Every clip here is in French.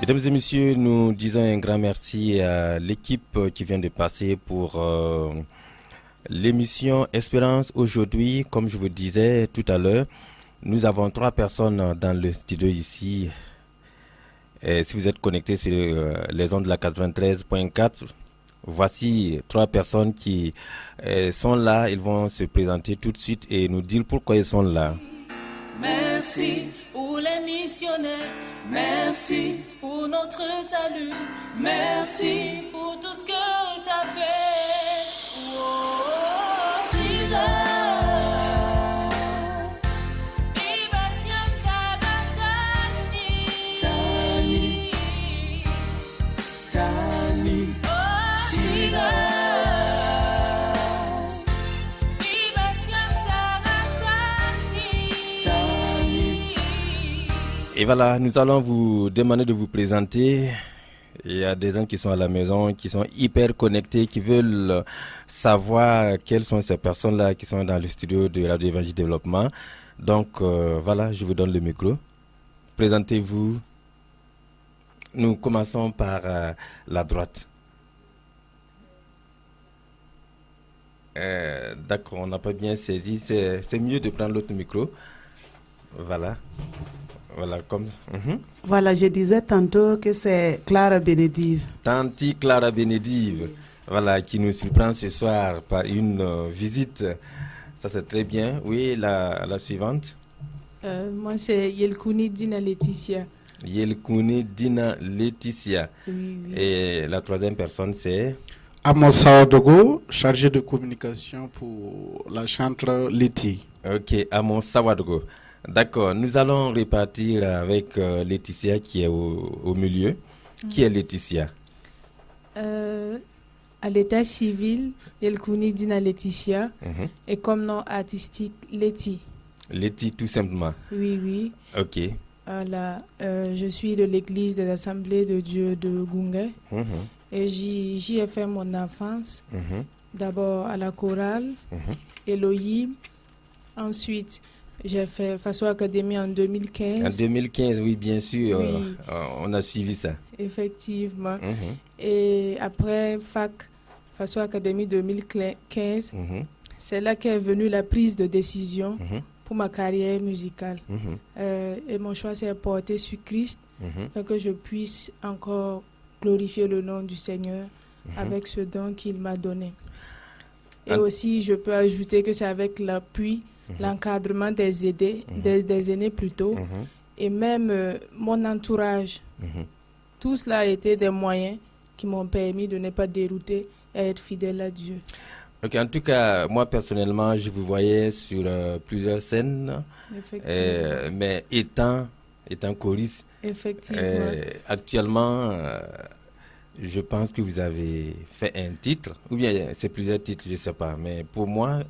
Mesdames et messieurs, nous disons un grand merci à l'équipe qui vient de passer pour l'émission Espérance. Aujourd'hui, comme je vous disais tout à l'heure, nous avons 3 personnes dans le studio ici. Et si vous êtes connectés sur les ondes de la 93.4, voici 3 personnes qui sont là. Ils vont se présenter tout de suite et nous dire pourquoi ils sont là. Merci pour les missionnaires, merci pour notre salut, merci pour tout ce que tu as fait. Oh, Sida. Et voilà, nous allons vous demander de vous présenter. Il y a des gens qui sont à la maison, qui sont hyper connectés, qui veulent savoir quelles sont ces personnes-là qui sont dans le studio de Radio Évangile Développement. Donc voilà, je vous donne le micro. Présentez-vous. Nous commençons par la droite. D'accord, on n'a pas bien saisi. C'est mieux de prendre l'autre micro. Voilà. Voilà, comme... Voilà, je disais tantôt que c'est Clara Benedive. Tanti Clara Benedive, yes. Voilà, qui nous surprend ce soir par une visite. Ça, c'est très bien. Oui, la suivante. Moi, c'est Yelkouni Dina Laetitia. Yelkouni Dina Laetitia. Oui. Et la troisième personne, c'est... Amos Sawadogo, chargé de communication pour la chantre Leti. Ok, Amos Sawadogo. D'accord, nous allons repartir avec Laetitia qui est au milieu. Qui est Laetitia? À l'état civil, Yelkouni Dina Laetitia. Et comme nom artistique, Leti. Leti, tout simplement. Oui. Ok. Voilà, je suis de l'église des Assemblées de Dieu de Gungé. Et j'y ai fait mon enfance. D'abord à la chorale, Elohim. Ensuite, j'ai fait Faso Academy en 2015. En 2015, oui, bien sûr. Oui. On a suivi ça. Effectivement. Et après Faso Academy 2015, c'est là qu'est venue la prise de décision pour ma carrière musicale. Et mon choix s'est porté sur Christ, pour que je puisse encore glorifier le nom du Seigneur avec ce don qu'il m'a donné. Et aussi, je peux ajouter que c'est avec l'appui, l'encadrement des aînés plutôt, et même mon entourage. Tout cela a été des moyens qui m'ont permis de ne pas dérouter et être fidèle à Dieu. Ok, en tout cas, moi personnellement, je vous voyais sur plusieurs scènes, mais étant choriste, actuellement, je pense que vous avez fait un titre, ou bien c'est plusieurs titres, je ne sais pas, mais pour moi,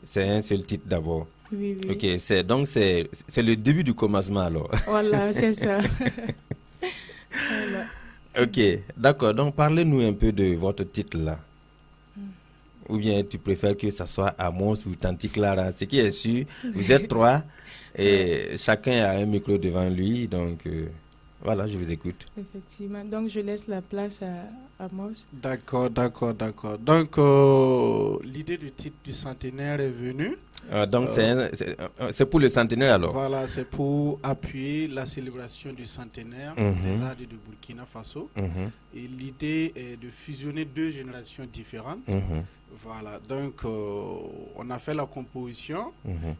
c'est un seul titre d'abord. Oui. Ok, donc c'est le début du commencement alors. Voilà, c'est ça. Voilà. Ok, d'accord. Donc parlez-nous un peu de votre titre là. Ou bien tu préfères que ça soit Amos ou Tanti Clara. Ce qui est sûr, vous êtes 3 et chacun a un micro devant lui. Donc voilà, je vous écoute. Effectivement. Donc je laisse la place à Amos. D'accord. Donc l'idée du titre du centenaire est venue. Donc c'est pour le centenaire alors. Voilà, c'est pour appuyer la célébration du centenaire des arts de Burkina Faso. Et l'idée est de fusionner 2 générations différentes. Voilà, donc on a fait la composition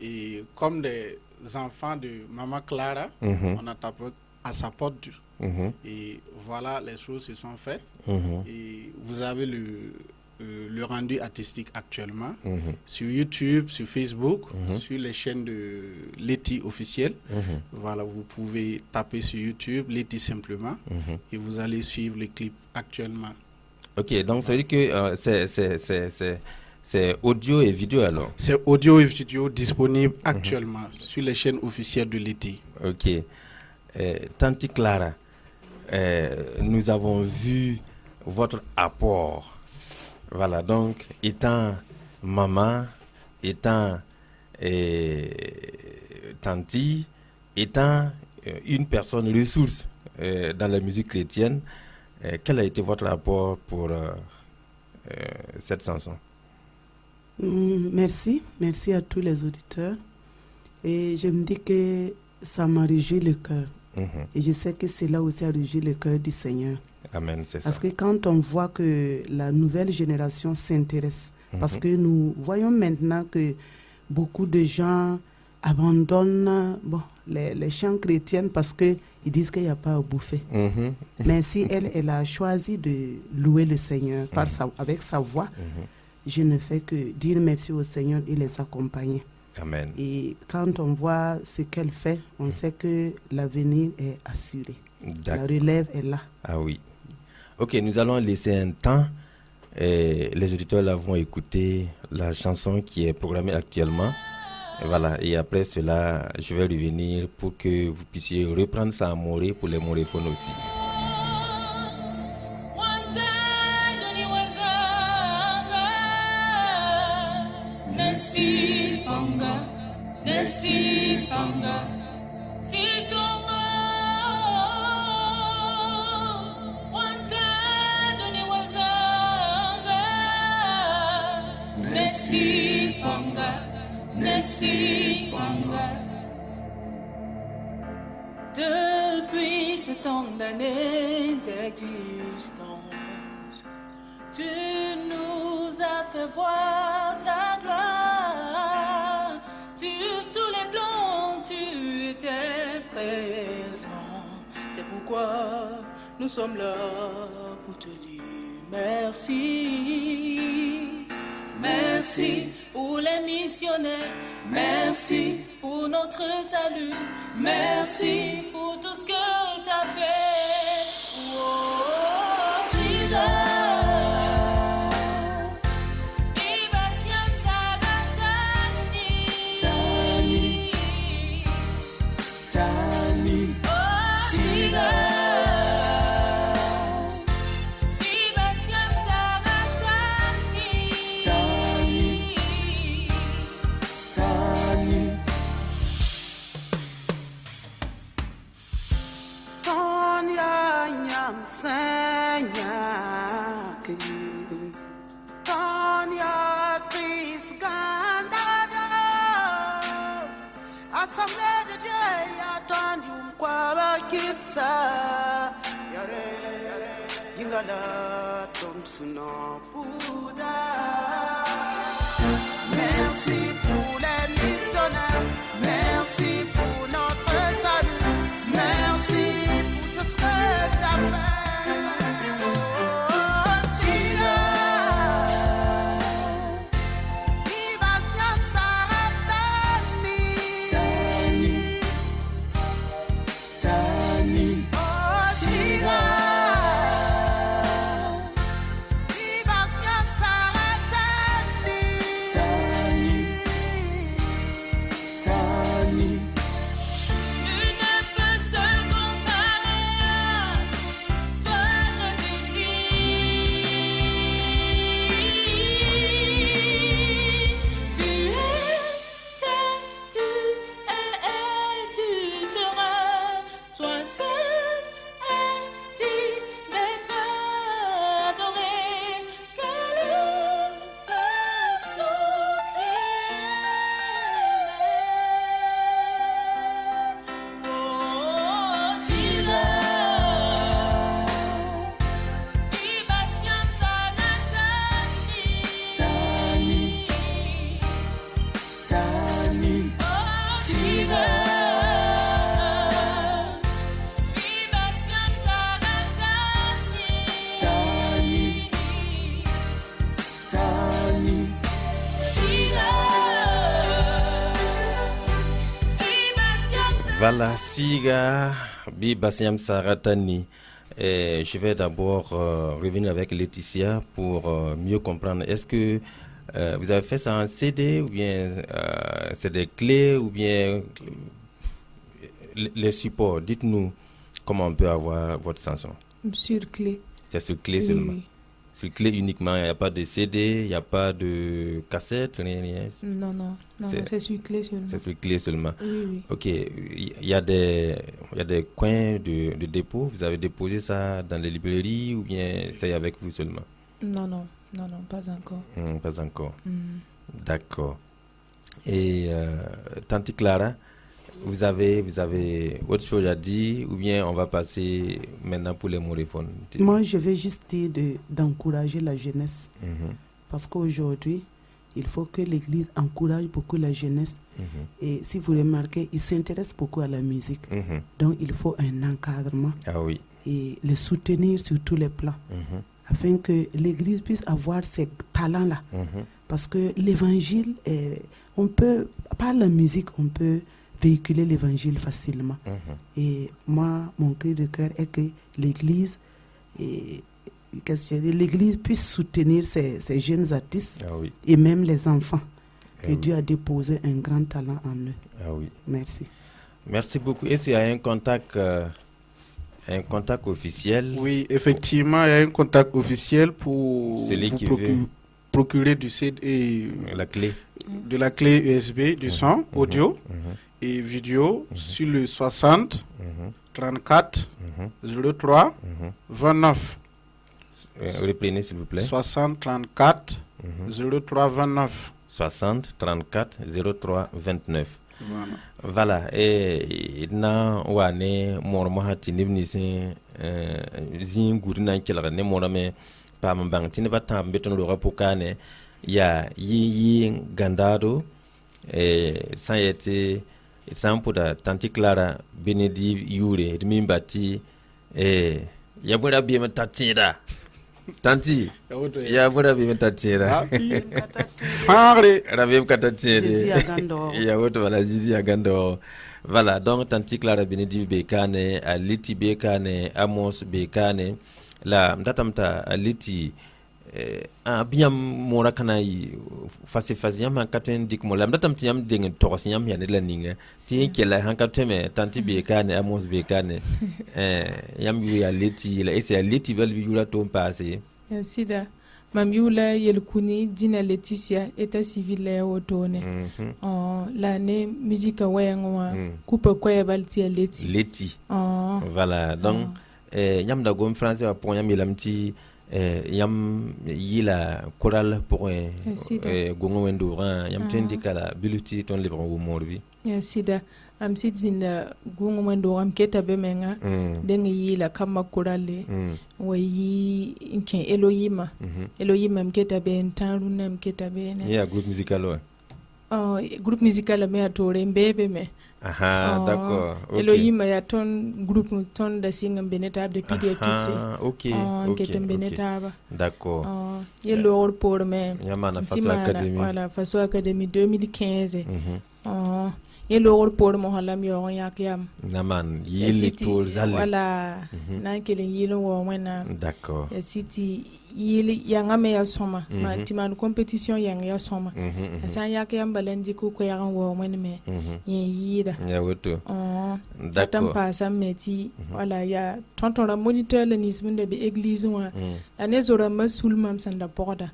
et comme des enfants de Maman Clara, on a tapé à sa porte. Et voilà, les choses se sont faites. Et vous avez le rendu artistique actuellement sur YouTube, sur Facebook, sur les chaînes de Leti officielle. Voilà, vous pouvez taper sur YouTube Leti simplement et vous allez suivre les clips actuellement. Ok, donc ça veut dire que c'est audio et vidéo alors? C'est audio et vidéo disponible actuellement sur les chaînes officielles de Leti. Ok. Tanti Clara, nous avons vu votre apport. Voilà, donc, étant maman, étant tanti, étant une personne ressource dans la musique chrétienne. Quel a été votre rapport pour cette chanson? Merci à tous les auditeurs. Et je me dis que ça m'a réjoui le cœur. Et je sais que cela aussi a réjoui le cœur du Seigneur. Amen, c'est ça. Parce que quand on voit que la nouvelle génération s'intéresse, parce que nous voyons maintenant que beaucoup de gens abandonnent les chants chrétiens parce qu'ils disent qu'il n'y a pas à bouffer. Mais si elle a choisi de louer le Seigneur avec sa voix, je ne fais que dire merci au Seigneur et les accompagner. Amen. Et quand on voit ce qu'elle fait, on sait que l'avenir est assuré. La relève est là. Ah oui. Ok, nous allons laisser un temps. Et les auditeurs là vont écouter la chanson qui est programmée actuellement. Et voilà. Et après cela, je vais revenir pour que vous puissiez reprendre ça à Morée pour les moréphones aussi. Nesi panga, si songa, wante doni wazanga. Nesi panga. Depuis ce temps d'années d'existence, tu nous as fait voir ta gloire. Sur tous les plans, tu étais présent. C'est pourquoi nous sommes là pour te dire merci. Merci pour les missionnaires. Merci pour notre salut. Merci pour tout ce que tu as fait. Oh, Merci pour les missionnaires, merci pour notre salut, merci pour tout ce que tu as fait. Voilà, Siga, Bi Bassiam Saratani. Et je vais d'abord revenir avec Laetitia pour mieux comprendre. Est-ce que vous avez fait ça en CD ou bien c'est des clés ou bien les supports? Dites-nous comment on peut avoir votre chanson. Sur clé. C'est sur clé seulement. Oui. Sur clé uniquement, il n'y a pas de CD, il n'y a pas de cassette, rien. Non, c'est sur clé seulement. C'est sur clé seulement. Oui. Ok, il y a des coins de dépôt. Vous avez déposé ça dans les librairies ou bien c'est avec vous seulement? Non, pas encore. Pas encore. D'accord. Et Tante Clara, vous avez autre chose à dire ou bien on va passer maintenant pour les moréphones? Moi, je vais juste dire d'encourager la jeunesse. Parce qu'aujourd'hui, il faut que l'Église encourage beaucoup la jeunesse. Et si vous remarquez, ils s'intéressent beaucoup à la musique. Donc, il faut un encadrement. Ah oui. Et les soutenir sur tous les plans. Afin que l'Église puisse avoir ces talents-là. Parce que l'Évangile, par la musique, on peut véhiculer l'Évangile facilement. Et moi, mon cri de cœur est que l'Église puisse soutenir ces jeunes artistes et même les enfants. Que Dieu a déposé un grand talent en eux. Ah oui. Merci. Merci beaucoup. Est-ce qu'il y a un contact officiel? Oui, effectivement, il y a un contact officiel pour celui qui veut procurer du CD la clé. De la clé USB, du son, audio et vidéo sur le 60 34 03 29. Reprenez s'il vous plaît. 60 34 03 29. 60 34 03 29. Voilà. Et na wane mormo hatini nisi zingurna kila ne morame pa mbang tini bata beton lo rapokane ya yi gandado sans yete sample da Tante Clara Benedi Yure dimimbati ya bura bi matatira Tanti ya bura bi matatira Rabim katatira ya woto wala Zizi Agando. Voilà, donc Tante Clara Benedi Bekane, Aliti Bekane, Amos Bekane, la mtatamta Aliti bien mora kana fasi yam katen dik mo lam datam tiam ding to yam ya la ninga ti kela han kateme Tante Bekane, Amos Bekane yam yu ya leti la ese leti vel bi yula to passé sida mam yula yel kuni dina Laetitia état civil la otone la ne musique wayangwa coupe koye balti leti voilà donc yam da gom français wa pour yam lamti yam yila choral pour gongo wendouran yam tendi kala biluti ton livre wo morbi sida am sitzin gongo wendouran keta be menga denga yila kama chorale wayi inken Elohim mketa be ntaru na mketa be ya groupe musical groupe musical me atore mbebe me d'accord. Okay. Elohim ya ton groupe ton da singa beneta de pediatrice. OK. Beneta. D'accord. Yelo pour me. Yamana Faso Academy. Voilà, Faso Academy 2015. Yelo pour mo halam yo yakyam. Naman yili tour zale. Voilà. Na kele yilo wo wena. D'accord. Ya city yili yanga me ya soma. Ma timan compétition yanga ya soma. Asa yakyam balendi ko yanga wo wena me. Yida. Ya woto. D'accord. Tam pasa meti voilà ya tonton la moniteur le nismunde be église wa. La nezora masul mam sanda porda.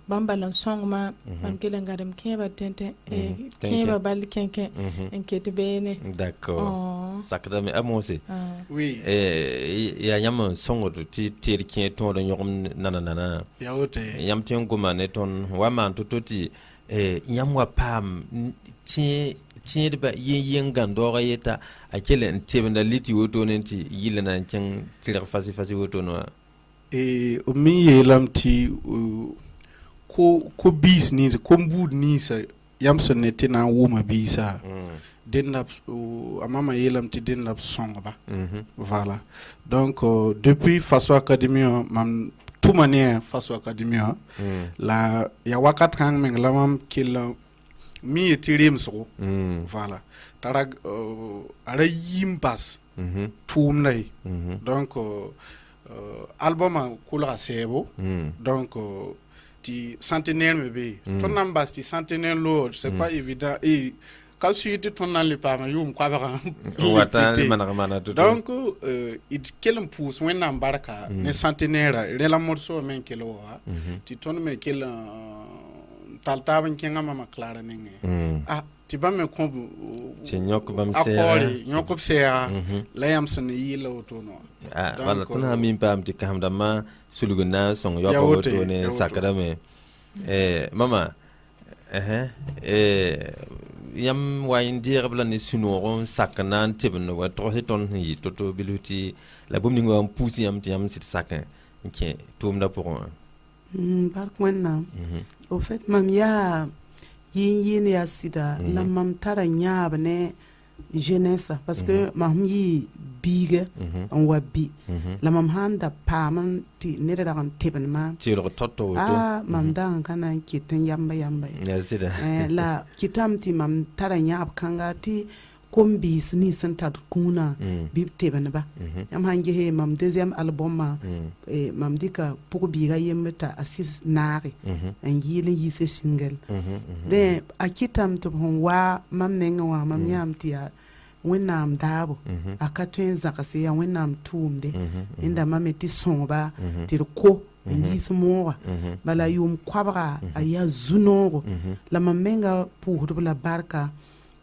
Bambalan song ma mam kele ngadam keba tente keba bal kenken. Enquête bene. D'accord. Sakra me amose. Oui. Ya yam songo ti terkien ton de nyom nanana. Ya wote. Yam ti ngoma ne ton wa man tototi yam wa pam ti de ba yin gandora yeta akele ntebenda liti woto nenti yile na kin tirer fasi woto no. O mi yelam ti ko bis ni ko mbud ni sa yam sonete na wuma bisa denap amama yelam ti denap songa ba voilà donc depuis Faso Academy mam tout manière Faso Academy la ya wakat kan men lamam kila mi etirim so voilà tarag ara yimbas tum nay donc album kula sebo donc ti centenaire me be ton nambas ti centenaire lo c'est pas évident et ka suite ton nan le pa ma yum kwa ba wata mana tout donc it kelm pousse wena barka ne centenaire rela morso men kelo wa ti ton me kel talta ban kenga mama clara nenge ti ba me ko ci ñok bam akori ñok seera la yam sen yi la otono wala ton ha min pam ti kam dama suluguna son yoko to ne sakara me mama yam wayin dir bla ni sunoron sakana tibno wa trosi ton yi toto biluti la bum ni ngam pousi yam ti yam sit sakan ki tum da pour par contre au fait mam ya yin ya sida la mam tara nyaab ne jeunesse parce que mam yi biga on wa bi la mam handa paman ti nere da kan teben ma ti ro toto mam dan kana kitin yamba ya sida la kitam ti mam tara nyaab kanga ti kombi ni santar kuna bi teben ba yam hange he mam deuxième album ma mam dika poko biga yemta assis naari en yile yise single de akitam to wa mam nenga wa mam nyam ti ya wennam daabo akatwen zakase ya wennam tumde inda mameti sonba tirko yismoa bala yum kwabra aya zunoro la mamenga puhdu la barka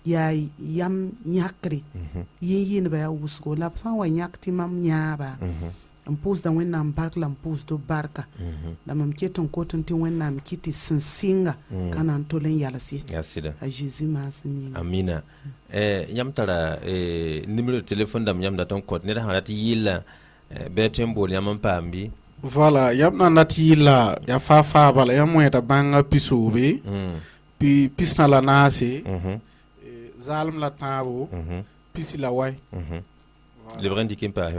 ya yam nyakri yin ba ya wusko la san wa nyakti mam nyaaba pus da wennam barka la pus do barka la mam keton koton ti wennam kiti singa kana tolen yalasi yasida a Jésus masni amina yam tara numéro de téléphone dam yam da ton code ne da hanati yilla betem bol yam pambi voilà yam na nati yilla ya fa bala yam weta banga pisobe pi pisna la nase zalm la tabo pisi la way le vrai indiqué pas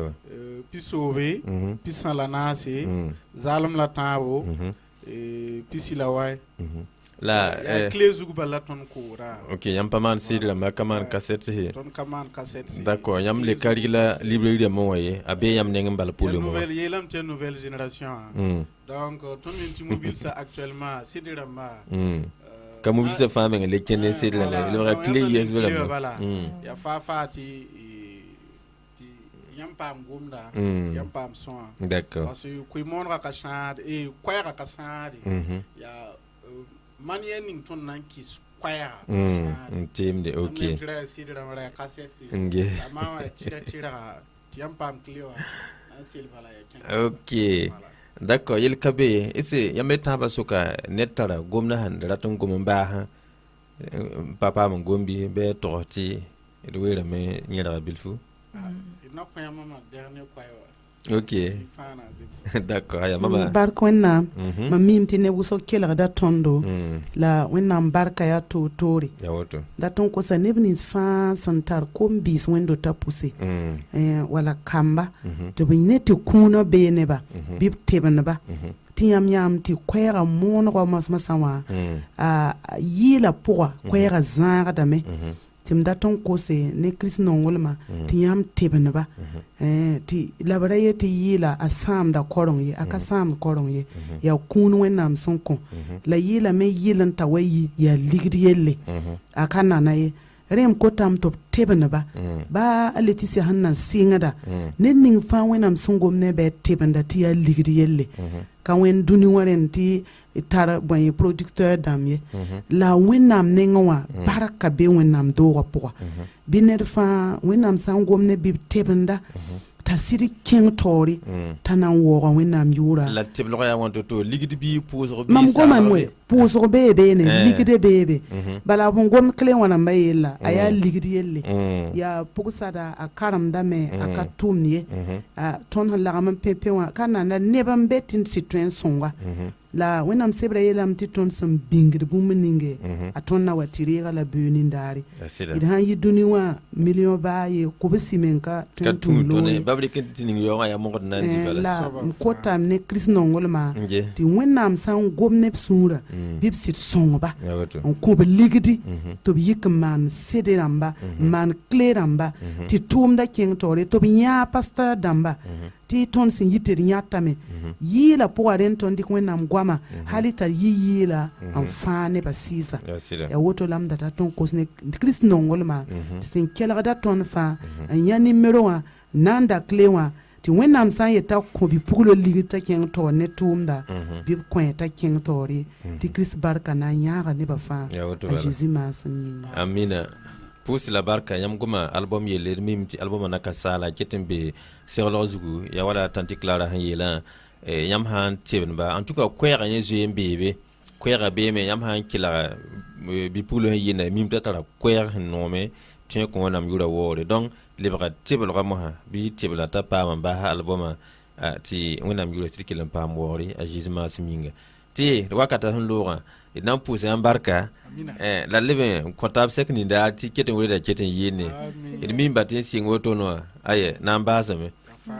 pisobe pisna la nase zalm la tabo pisi la way la clé zuguba la ton coura OK yam pas mal c'est la ma commande cassette ton commande cassette d'accord yam le kari la librairie de mo waye abe yam ne ngam bal pour le moment yelam te nouvelle génération donc ton inti mobile ça actuellement c'est de ramba comme mobile ça femme le kene c'est la le clé yes voilà ya fa ti yam pam gumda yam pam son d'accord parce que kuy mon ra ka chande et kwaya ka sande ya manière ning ton nan ki kwaya team de OK tira sidra mara cassette nge ama tira yam pam clio an silva la ya OK d'accord yel kabe ese yameta basuka netara gomna han ratun gomba ha papa mon gombi be torti e wera me nyara bilfu ina ko yam ma dernier kwaya OK d'accord ya mama barka wenna mamim tine wuso kela da tondo la wenna barka ya to tori ya woto da ton ko sa nebnis fa santar kombis wendo ta pousse wala kamba to binete kuno bene ba bib tebana ba tiyam yam ti kwera mon ko mas masawa yila pour kwera zanga dame tim daton ko se ne Chris non wolma tiyam tebana ba ti labaraye ti yila asam da korong ye aka sam korong ye ya kunu wenam sonko la yila me yilan tawayi ya ligdi yelle aka nana ye rem ko tam top tebana ba aletisi hannan singada nenning fa wenam songom ne be tebanda ti ya ligdi yelle ka wen duni waren ti tara boy producteur damye la wenam nenwa baraka be wenam do wa biner fa wenam sangom ne bi tebanda tasiri king tori tanan wo wenam yura la teblo ya wanto to ligidi bi poso bi mam goma mwe poso bebe ne ligide bebe bala bon gom kle wana mbayela aya ligidi yelle ya pukusada akaram dame akatumnie ton hala man pepe wa kana na nebam betin citoyen songa la wenam sebra yelam titon sam bingir bumuninge atonna watiriga la bunindari idan yiduni wa million ba ye ko besimenka tun babri kintini yo ya mo nan di bala la ko tam ne Chris nongolma ti wenam san gomne sura bib sit songa on ko be ligidi to bi yikman sediramba man cleramba ti tumda king tore to bi nya pastor damba ti ton sin yitir nyatame yila po aren ton dik wenam gwam goama hali tar yi la an fane ba sisa ya woto lam da ta ton kosne Christ nongol ma tin kela da ton fa an yani meroa nanda klewa ti wẽnnaam sã n yeta kõ bi-puglo ligd t'a kẽng taoor ne tʋʋmda bɩ b kõ t'a kẽng taoore tɩ kirist barka na n yãaga nebã fãa a Jésus maasem yĩnga. Amina. Pʋʋs la barka yãmb goma album yelled mim tɩ albuma na ka saala ket n be seglg zugu ya wala tãn tɩ clara sẽn yeelã yãmb sã n tebnba en tout cas koɛɛgã yẽ zoe n beebe koɛɛgã beeme yãmb sã n kelg bi-puglo sẽn yɩnda mim t'a tara koɛɛg sẽn noome tõe kõ wẽnnaam yʋra waoore donc lebga teblga mosã bɩ tebla t'a paam n baasa albuma tɩ wẽnnaam yʋra sɩd kell n paam waoore a Jésus maasem yĩnga tɩ wakata sẽn loogã d na n pʋʋs yãmb barka la leb n kõ taab sɛk nindaar tɩ ket n welda ket n yɩɩne d mimba tɩ n sɩng wotono wã aya na n baasame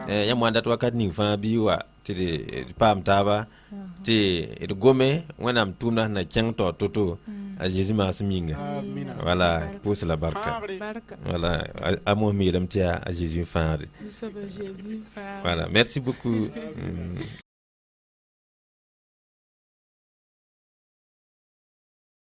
yãmb wan dat wakat ning fãa bɩ wa tɩ d paam taaba tɩ d gome wẽnnaam tʋʋmda sẽn na kẽng taoor to-to a Jésus maasem yĩnga wala pʋʋs la barka wala a mos mi yeelame tɩ a Jésus fãagde. Voilà, merci beaucoup.